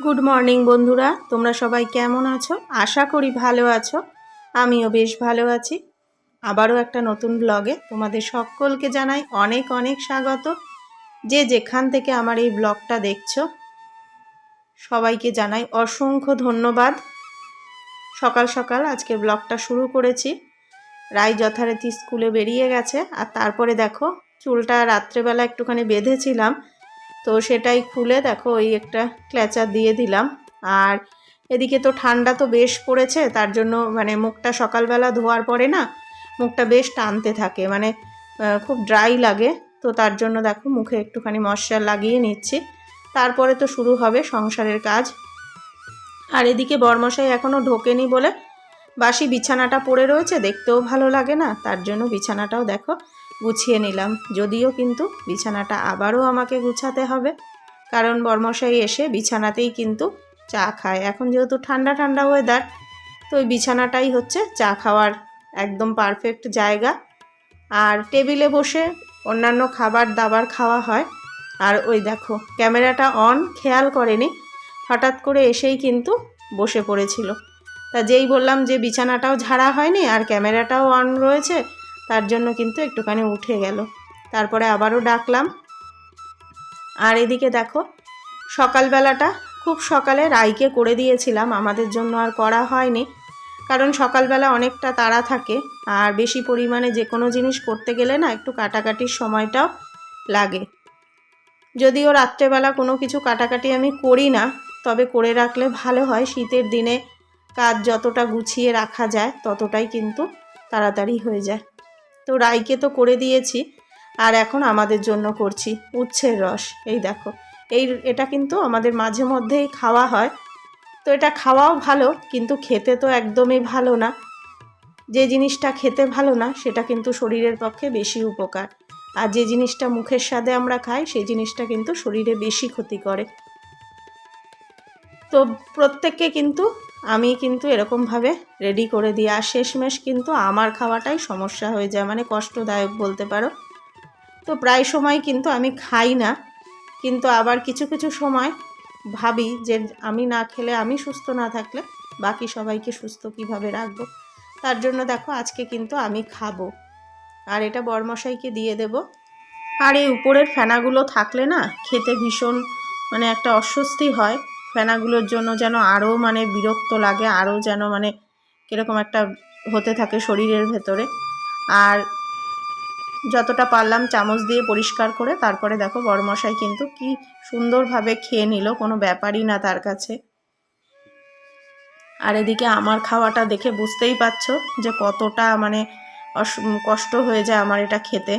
Good morning বন্ধুরা, তোমরা সবাই কেমন আছো? আশা করি ভালো আছো। আমিও বেশ ভালো আছি। আবারও একটা নতুন ব্লগে তোমাদের সকলকে জানাই অনেক অনেক স্বাগত। যে যেখান থেকে আমার এই ব্লগটা দেখছো সবাইকে জানাই অসংখ্য ধন্যবাদ। সকাল সকাল আজকে ব্লগটা শুরু করেছি। রাই যথারীতি স্কুলে বেরিয়ে গেছে, আর তারপরে দেখো চুলটা রাত্রেবেলা একটুখানি বেঁধেছিলাম, তো সেটাই খুলে দেখো ওই একটা ক্ল্যাচার দিয়ে দিলাম। আর এদিকে তো ঠান্ডা তো বেশ পড়েছে, তার জন্য মুখটা সকালবেলা ধোয়ার পরে না মুখটা বেশ টানতে থাকে, খুব ড্রাই লাগে। তো তার জন্য দেখো মুখে একটুখানি ময়শ্চার লাগিয়ে নিচ্ছি, তারপরে তো শুরু হবে সংসারের কাজ। আর এদিকে বরমশাই এখনও ঢোকেনি বলে বাসি বিছানাটা পড়ে রয়েছে, দেখতেও ভালো লাগে না, তার জন্য বিছানাটাও দেখো গুছিয়ে নিলাম। যদিও কিন্তু বিছানাটা আবারও আমাকে গুছাতে হবে, কারণ বরমশাই এসে বিছানাতেই কিন্তু চা খায়। এখন যেহেতু ঠান্ডা ঠান্ডা ওয়েদার, তো ওই বিছানাটাই হচ্ছে চা খাওয়ার একদম পারফেক্ট জায়গা। আর টেবিলে বসে অন্যান্য খাবার দাবার খাওয়া হয়। আর ওই দেখো ক্যামেরাটা অন খেয়াল করেনি, হঠাৎ করে এসেই কিন্তু বসে পড়েছিল। তা যেই বললাম যে বিছানাটাও ঝাড়া হয়নি আর ক্যামেরাটাও অন রয়েছে, তার জন্য কিন্তু একটুখানি উঠে গেল। তারপরে আবারও ডাকলাম। আর এদিকে দেখো সকালবেলাটা খুব সকালে রাইকে করে দিয়েছিলাম, আমাদের জন্য আর করা হয়নি, কারণ সকালবেলা অনেকটা তাড়া থাকে। আর বেশি পরিমাণে যে কোনো জিনিস করতে গেলে না একটু কাটাকাটির সময়টাও লাগে। যদিও রাত্রেবেলা কোনো কিছু কাটাকাটি আমি করি না, তবে করে রাখলে ভালো হয়। শীতের দিনে কাজ যতটা গুছিয়ে রাখা যায় ততটাই কিন্তু তাড়াতাড়ি হয়ে যায়। তো রাইকে তো করে দিয়েছি, আর এখন আমাদের জন্য করছি উচ্ছের রস। এই দেখো এটা কিন্তু আমাদের মাঝে মধ্যেই খাওয়া হয়। তো এটা খাওয়াও ভালো, কিন্তু খেতে তো একদমই ভালো না। যে জিনিসটা খেতে ভালো না সেটা কিন্তু শরীরের পক্ষে বেশি উপকার, আর যে জিনিসটা মুখের স্বাদে আমরা খাই সেই জিনিসটা কিন্তু শরীরে বেশি ক্ষতি করে। তো প্রত্যেককে কিন্তু আমি কিন্তু এরকমভাবে রেডি করে দিই, আর শেষমেশ কিন্তু আমার খাওয়াটাই সমস্যা হয়ে যায়, কষ্টদায়ক বলতে পারো। তো প্রায় সময় কিন্তু আমি খাই না, কিন্তু আবার কিছু কিছু সময় ভাবি যে আমি না খেলে, আমি সুস্থ না থাকলে বাকি সবাইকে সুস্থ কিভাবে রাখবো। তার জন্য দেখো আজকে কিন্তু আমি খাবো, আর এটা বরমশাইকে দিয়ে দেব। আর এই উপরের ফেনাগুলো থাকলে না খেতে ভীষণ একটা অস্বস্তি হয়। ফেনাগুলোর জন্য যেন আরও বিরক্ত লাগে, আরও যেন কীরকম একটা হতে থাকে শরীরের ভেতরে। আর যতটা পারলাম চামচ দিয়ে পরিষ্কার করে তারপরে দেখো বরমশাই কিন্তু কি সুন্দরভাবে খেয়ে নিল, কোনো ব্যাপারই না তার কাছে। আর এদিকে আমার খাওয়াটা দেখে বুঝতেই পারছো যে কতটা কষ্ট হয়ে যায় আমার এটা খেতে।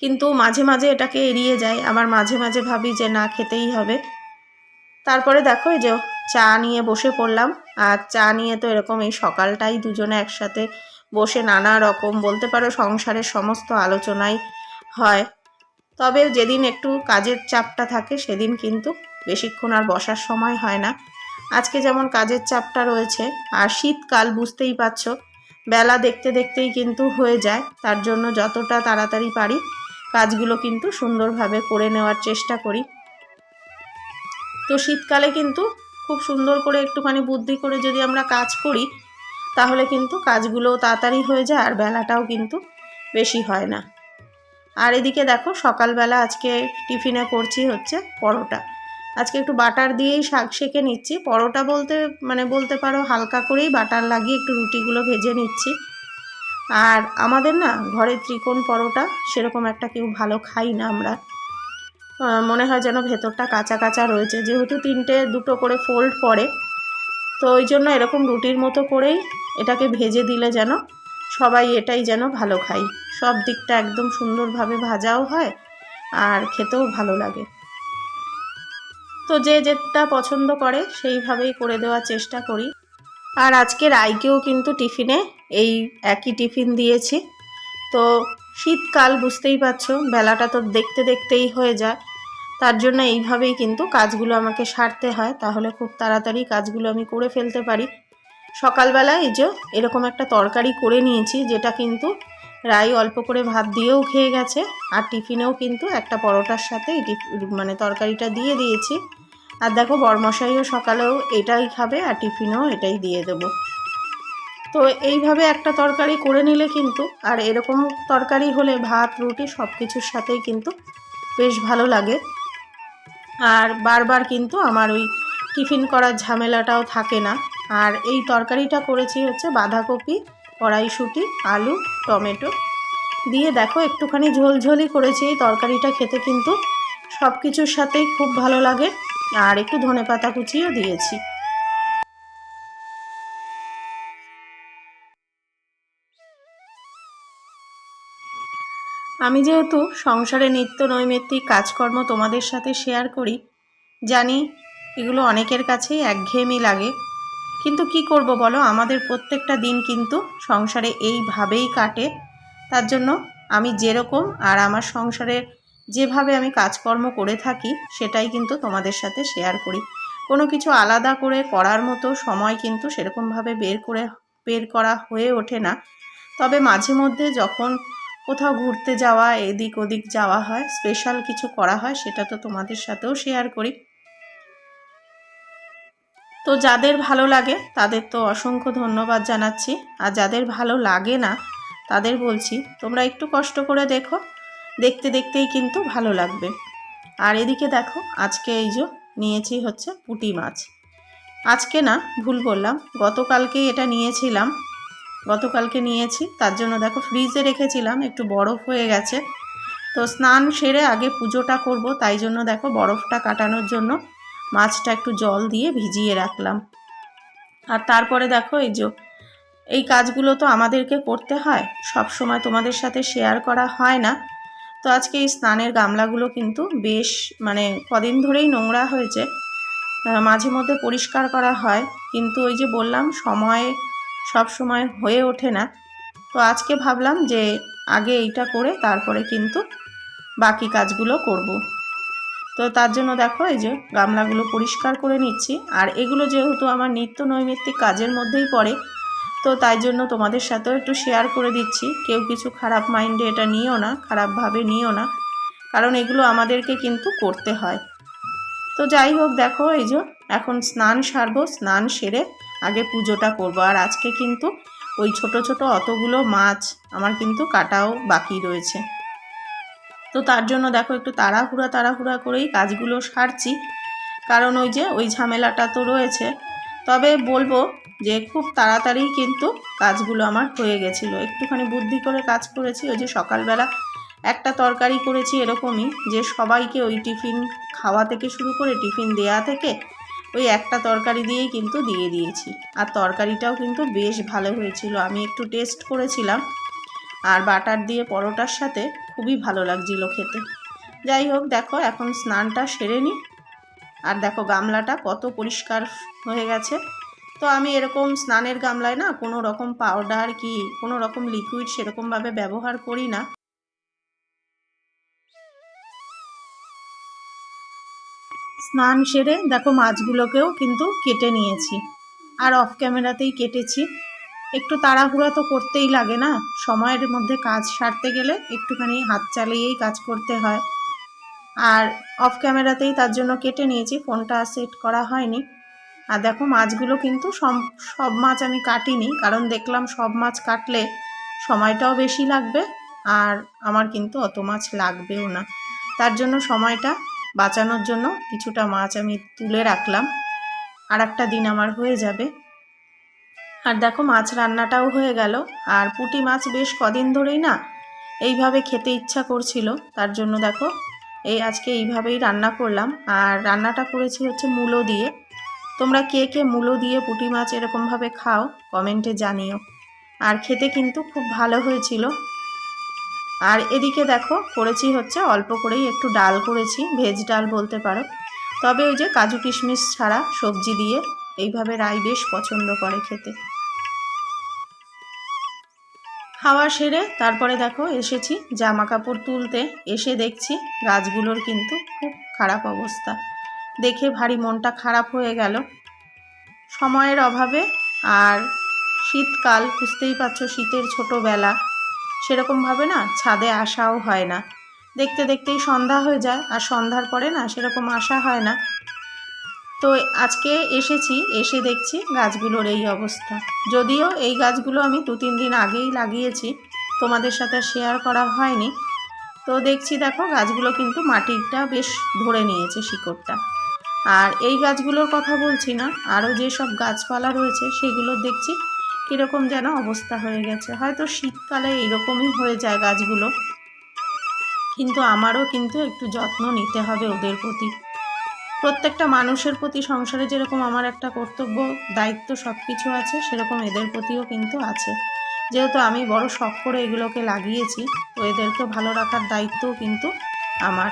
কিন্তু মাঝে মাঝে এটাকে এড়িয়ে যায়, আবার মাঝে মাঝে ভাবি যে না খেতেই হবে। তারপরে দেখো এই যে চা নিয়ে বসে পড়লাম। আর চা নিয়ে তো এরকম এই সকালটাই দুজনে একসাথে বসে নানা রকম বলতে পারো সংসারের সমস্ত আলোচনাই হয়। তবে যেদিন একটু কাজের চাপটা থাকে সেদিন কিন্তু বেশিক্ষণ আর বসার সময় হয় না। আজকে যেমন কাজের চাপটা রয়েছে, আর শীতকাল বুঝতেই পারছো, বেলা দেখতে দেখতেই কিন্তু হয়ে যায়। তার জন্য যতটা তাড়াতাড়ি পারি কাজগুলো কিন্তু সুন্দরভাবে করে নেওয়ার চেষ্টা করি। তো শীতকালে কিন্তু খুব সুন্দর করে একটুখানি বুদ্ধি করে যদি আমরা কাজ করি তাহলে কিন্তু কাজগুলো তাড়াতাড়ি হয়ে যায়, আর বেলাটাও কিন্তু বেশি হয় না। আর এদিকে দেখো সকালবেলা আজকে টিফিনে করছি হচ্ছে পরোটা। আজকে একটু বাটার দিয়েই শাক সেঁকে নিচ্ছি। পরোটা বলতে পারো হালকা করেই বাটার লাগিয়ে একটু রুটিগুলো ভেজে নিচ্ছি। আর আমাদের না ঘরে ত্রিকোণ পরোটা সেরকম একটা কেউ ভালো খাই না আমরা, মনে হয় যেন ভেতরটা কাঁচা কাঁচা রয়েছে, যেহেতু দুটো করে ফোল্ড পড়ে। তো ওই জন্য এরকম রুটির মতো করেই এটাকে ভেজে দিলে যেন সবাই এটাই যেন ভালো খাই। সব দিকটা একদম সুন্দরভাবে ভাজাও হয় আর খেতেও ভালো লাগে। তো যে যেটা পছন্দ করে সেইভাবেই করে দেওয়ার চেষ্টা করি। আর আজকে রাইকেও কিন্তু টিফিনে এই একই টিফিন দিয়েছি। তো শীতকাল বুঝতেই পারছো, বেলাটা তো দেখতে দেখতেই হয়ে যায়। তার জন্য এইভাবেই কিন্তু কাজগুলো আমাকে সারতে হয়, তাহলে খুব তাড়াতাড়ি কাজগুলো আমি করে ফেলতে পারি। সকালবেলা এই যে এরকম একটা তরকারি করে নিয়েছি, যেটা কিন্তু রাই অল্প করে ভাত দিয়েও খেয়ে গেছে, আর টিফিনেও কিন্তু একটা পরোটার সাথে তরকারিটা দিয়ে দিয়েছি। আর দেখো বরমশাইও সকালেও এটাই খাবে আর টিফিনেও এটাই দিয়ে দেবো। তো এইভাবে একটা তরকারি করে নিলে কিন্তু, আর এরকম তরকারি হলে ভাত রুটি সব কিছুর সাথেই কিন্তু বেশ ভালো লাগে। আর বারবার কিন্তু আমার ওই টিফিন করার ঝামেলাটাও থাকে না। আর এই তরকারিটা করেছি হচ্ছে বাঁধাকপি, কড়াইশুঁটি, আলু, টমেটো দিয়ে দেখো একটুখানি ঝোলঝোলই করেছি। এই তরকারিটা খেতে কিন্তু সব কিছুর সাথেই খুব ভালো লাগে। আর একটু ধনেপাতা কুচিও দিয়েছি। আমি যেহেতু সংসারে নিত্য নৈমিত্তিক কাজকর্ম তোমাদের সাথে শেয়ার করি, জানি এগুলো অনেকের কাছেই একঘেয়েমি লাগে, কিন্তু কি করব বলো, আমাদের প্রত্যেকটা দিন কিন্তু সংসারে এইভাবেই কাটে। তার জন্য আমি যেরকম আর আমার সংসারের যেভাবে আমি কাজকর্ম করে থাকি সেটাই কিন্তু তোমাদের সাথে শেয়ার করি। কোনো কিছু আলাদা করে করার মতো সময় কিন্তু সেরকমভাবে বের করা হয়ে ওঠে না। তবে মাঝে মধ্যে যখন কোথাও ঘুরতে যাওয়া, এদিক ওদিক যাওয়া হয়, স্পেশাল কিছু করা হয়, সেটা তো তোমাদের সাথেও শেয়ার করি। তো যাদের ভালো লাগে তাদের তো অসংখ্য ধন্যবাদ জানাচ্ছি, আর যাদের ভালো লাগে না তাদের বলছি তোমরা একটু কষ্ট করে দেখো, দেখতে দেখতেই কিন্তু ভালো লাগবে। আর এদিকে দেখো আজকে এই যে নিয়েছি হচ্ছে পুঁটি মাছ। আজকে না, ভুল বললাম, গতকালকেই এটা নিয়েছিলাম। গতকালকে নিয়েছি, তার জন্য দেখো ফ্রিজে রেখেছিলাম, একটু বরফ হয়ে গেছে। তো স্নান সেরে আগে পুজোটা করব, তাই জন্য দেখো বরফটা কাটানোর জন্য মাছটা একটু জল দিয়ে ভিজিয়ে রাখলাম। আর তারপরে দেখো এই কাজগুলো তো আমাদেরকে করতে হয়, সব সময় তোমাদের সাথে শেয়ার করা হয় না। তো আজকে এই স্নানের গামলাগুলো কিন্তু বেশ কদিন ধরেই নোংরা হয়েছে, মাঝে মধ্যে পরিষ্কার করা হয়, কিন্তু ওই যে বললাম সব সময় হয়ে ওঠে না। তো আজকে ভাবলাম যে আগে এইটা করে তারপরে কিন্তু বাকি কাজগুলো করব। তো তার জন্য দেখো এই যে গামলাগুলো পরিষ্কার করে নিচ্ছি। আর এগুলো যেহেতু আমার নিত্য নৈমিত্তিক কাজের মধ্যেই পড়ে, তো তাই জন্য তোমাদের সাথেও একটু শেয়ার করে দিচ্ছি। কেউ কিছু খারাপ মাইন্ডে এটা নিও না, খারাপভাবে নিও না, কারণ এগুলো আমাদেরকে কিন্তু করতে হয়। তো যাই হোক, দেখো এই যে এখন স্নান সারবো, স্নান সেরে আগে পুজোটা করব। আর আজকে কিন্তু ওই ছোট ছোট অতগুলো মাছ আমার কিন্তু কাটাও বাকি রয়েছে। তো তার জন্য দেখো একটু তাড়াহুড়া করেই কাজগুলো সারছি, কারণ ওই ঝামেলাটা তো রয়েছে। তবে বলবো যে খুব তাড়াতাড়ি কিন্তু কাজগুলো আমার হয়ে গেছিলো, একটুখানি বুদ্ধি করে কাজ করেছি। ওই যে সকালবেলা একটা তরকারি করেছি এরকমই, যে সবাইকে ওই টিফিন খাওয়া থেকে শুরু করে টিফিন দেয়া থেকে ওই একটা তরকারি দিয়েই কিন্তু দিয়ে দিয়েছি। আর তরকারিটাও কিন্তু বেশ ভালো হয়েছিল, আমি একটু টেস্ট করেছিলাম, আর বাটার দিয়ে পরোটার সাথে খুবই ভালো লাগছিল খেতে। যাই হোক, দেখো এখন স্নানটা সেরে নিই। আর দেখো গামলাটা কত পরিষ্কার হয়ে গেছে। তো আমি এরকম স্নানের গামলায় না কোনো রকম পাউডার কি কোনো রকম লিকুইড সেরকমভাবে ব্যবহার করি না। স্নান সেরে দেখো মাছগুলোকেও কিন্তু কেটে নিয়েছি, আর অফ ক্যামেরাতেই কেটেছি। একটু তাড়াহুড়া তো করতেই লাগে না, সময়ের মধ্যে কাজ সারতে গেলে একটুখানি হাত চালিয়েই কাজ করতে হয়। আর অফ ক্যামেরাতেই তার জন্য কেটে নিয়েছি, ফোনটা সেট করা হয়নি। আর দেখো মাছগুলো কিন্তু সব মাছ আমি কাটিনি, কারণ দেখলাম সব মাছ কাটলে সময়টাও বেশি লাগবে, আর আমার কিন্তু অত মাছ লাগবেও না। তার জন্য সময়টা বাঁচানোর জন্য কিছুটা মাছ আমি তুলে রাখলাম, আর একটা দিন আমার হয়ে যাবে। আর দেখো মাছ রান্নাটাও হয়ে গেল। আর পুঁটি মাছ বেশ কদিন ধরেই না এইভাবে খেতে ইচ্ছা করছিল, তার জন্য দেখো আজকে এইভাবেই রান্না করলাম। আর রান্নাটা করেছি হচ্ছে মূলো দিয়ে। তোমরা কে কে মূলো দিয়ে পুঁটি মাছ এরকমভাবে খাও কমেন্টে জানিও। আর খেতে কিন্তু খুব ভালো হয়েছিল। আর এদিকে দেখো করেছি হচ্ছে অল্প করেই একটু ডাল করেছি, ভেজ ডাল বলতে পারো। তবে ওই যে কাজু কিশমিশ ছাড়া সবজি দিয়ে এইভাবে রাই বেশ পছন্দ করে খেতে। খাওয়া সেরে তারপরে দেখো এসেছি জামা কাপড় তুলতে, এসে দেখছি গাছগুলোর কিন্তু খুব খারাপ অবস্থা। দেখে ভারী মনটা খারাপ হয়ে গেল সময়ের অভাবে। আর শীতকাল, বুঝতেই পারছো, শীতের ছোটোবেলা, সেরকমভাবে না ছাদে আসাও হয় না। দেখতে দেখতেই সন্ধ্যা হয়ে যায়, আর সন্ধ্যার পরে না সেরকম আসা হয় না। তো আজকে এসেছি, এসে দেখছি গাছগুলোর এই অবস্থা। যদিও এই গাছগুলো আমি 2-3 দিন আগেই লাগিয়েছি, তোমাদের সাথে শেয়ার করা হয়নি। তো দেখছি দেখো গাছগুলো কিন্তু মাটিটা বেশ ধরে নিয়েছে, শিকড়টা। আর এই গাছগুলোর কথা বলছি না, আরও যেসব গাছপালা রয়েছে সেগুলো দেখছি কীরকম যেন অবস্থা হয়ে গেছে। হয়তো শীতকালে এইরকমই হয়ে যায় গাছগুলো, কিন্তু আমারও কিন্তু একটু যত্ন নিতে হবে ওদের প্রতি। প্রত্যেকটা মানুষের প্রতি সংসারে যেরকম আমার একটা কর্তব্য, দায়িত্ব সব কিছু আছে, সেরকম এদের প্রতিও কিন্তু আছে। যেহেতু আমি বড় শখ করে এগুলোকে লাগিয়েছি, তো এদেরকে ভালো রাখার দায়িত্বও কিন্তু আমার।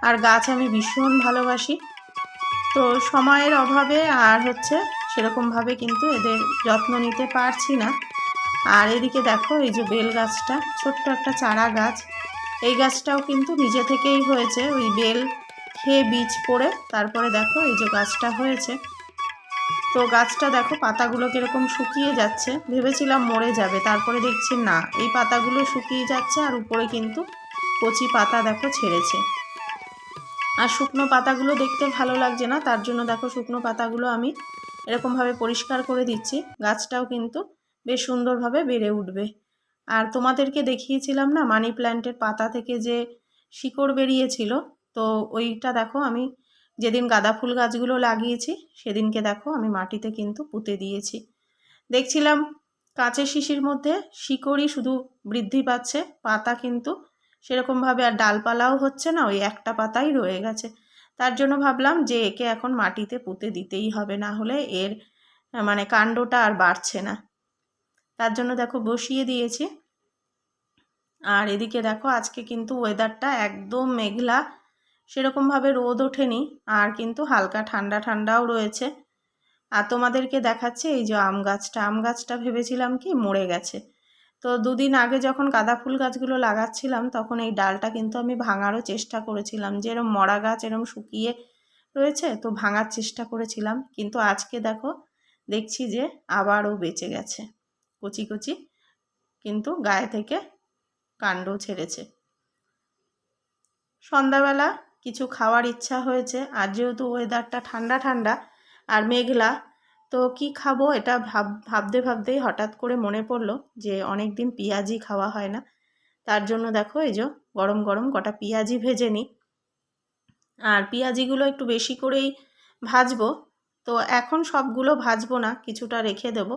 আর গাছ আমি ভীষণ ভালোবাসি, তো সময়ের অভাবে আর সেরকমভাবে কিন্তু এদের যত্ন নিতে পারছি না। আর এদিকে দেখো এই যে বেল গাছটা, ছোট্ট একটা চারা গাছ, এই গাছটাও কিন্তু নিজে থেকেই হয়েছে, ওই বেল খেয়ে বীজ পড়ে তারপরে দেখো এই যে গাছটা হয়েছে। তো গাছটা দেখো পাতাগুলো কীরকম শুকিয়ে যাচ্ছে, ভেবেছিলাম মরে যাবে, তারপরে দেখছি না, এই পাতাগুলো শুকিয়ে যাচ্ছে আর উপরে কিন্তু কচি পাতা দেখো ছেড়েছে। আর শুকনো পাতাগুলো দেখতে ভালো লাগছে না, তার জন্য দেখো শুকনো পাতাগুলো আমি এরকমভাবে পরিষ্কার করে দিচ্ছি। গাছটাও কিন্তু বেশ সুন্দরভাবে বেড়ে উঠবে। আর তোমাদেরকে দেখিয়েছিলাম না মানি প্ল্যান্টের পাতা থেকে যে শিকড় বেরিয়েছিল, তো ওইটা দেখো আমি যেদিন গাঁদা ফুল গাছগুলো লাগিয়েছি সেদিনকে দেখো আমি মাটিতে কিন্তু পুঁতে দিয়েছি। দেখছিলাম কাঁচের শিশির মধ্যে শিকড়ই শুধু বৃদ্ধি পাচ্ছে, পাতা কিন্তু সেরকমভাবে আর ডালপালাও হচ্ছে না, ওই একটা পাতাই রয়ে গেছে। তার জন্য ভাবলাম যে একে এখন মাটিতে পুঁতে দিতেই হবে, না হলে এর মানে কাণ্ডটা আর বাড়ছে না। তার জন্য দেখো বসিয়ে দিয়েছি। আর এদিকে দেখো আজকে কিন্তু ওয়েদারটা একদম মেঘলা, সেরকমভাবে রোদ ওঠেনি, আর কিন্তু হালকা ঠান্ডা ঠান্ডাও রয়েছে। আর তোমাদেরকে দেখাচ্ছে এই যে আম গাছটা ভেবেছিলাম কি মরে গেছে। তো 2 দিন আগে যখন গাঁদা ফুল গাছগুলো লাগাচ্ছিলাম তখন এই ডালটা কিন্তু আমি ভাঙারও চেষ্টা করেছিলাম, যে এরম মরা গাছ এরম শুকিয়ে রয়েছে, তো ভাঙার চেষ্টা করেছিলাম, কিন্তু আজকে দেখো দেখছি যে আবারও বেঁচে গেছে, কচি কচি কিন্তু গায়ে থেকে কাণ্ড ছেড়েছে। সন্ধ্যাবেলা কিছু খাওয়ার ইচ্ছা হয়েছে, আর যেহেতু ওয়েদারটা ঠান্ডা ঠান্ডা আর মেঘলা, তো কি খাবো এটা ভাবতেই হঠাৎ করে মনে পড়লো যে অনেক দিন পেঁয়াজি খাওয়া হয় না। তার জন্য দেখো এই যে গরম গরম কটা পেঁয়াজি ভেজে নিই। আর পেঁয়াজিগুলো একটু বেশি করেই ভাজবো, তো এখন সবগুলো ভাজবো না, কিছুটা রেখে দেব,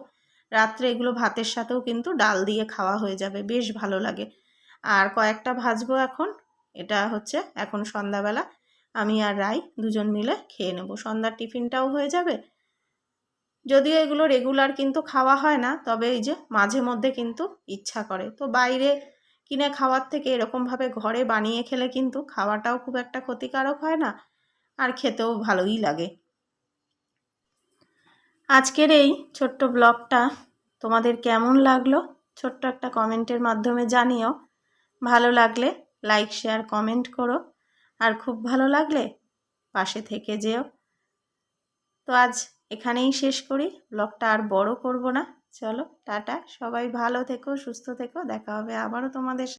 রাত্রে এগুলো ভাতের সাথেও কিন্তু ডাল দিয়ে খাওয়া হয়ে যাবে, বেশ ভালো লাগে। আর কয়েকটা ভাজবো এখন, এটা এখন সন্ধ্যাবেলা আমি আর রাই দুজন মিলে খেয়ে নেব, সন্ধ্যার টিফিনটাও হয়ে যাবে। যদিও এগুলো রেগুলার কিন্তু খাওয়া হয় না, তবে এই যে মাঝে মধ্যে কিন্তু ইচ্ছা করে, তো বাইরে কিনে খাওয়ার থেকে এরকমভাবে ঘরে বানিয়ে খেলে কিন্তু খাওয়াটাও খুব একটা ক্ষতিকারক হয় না, আর খেতেও ভালোই লাগে। আজকের এই ছোট্ট ব্লগটা তোমাদের কেমন লাগলো ছোট্ট একটা কমেন্টের মাধ্যমে জানিও। ভালো লাগলে লাইক শেয়ার কমেন্ট করো, আর খুব ভালো লাগলে পাশে থেকে যেও। তো আজ এখানেই শেষ করি, ব্লগটা আর বড় করব না। চলো টাটা, সবাই ভালো থেকো, সুস্থ থেকো, দেখা হবে আবারও তোমাদের।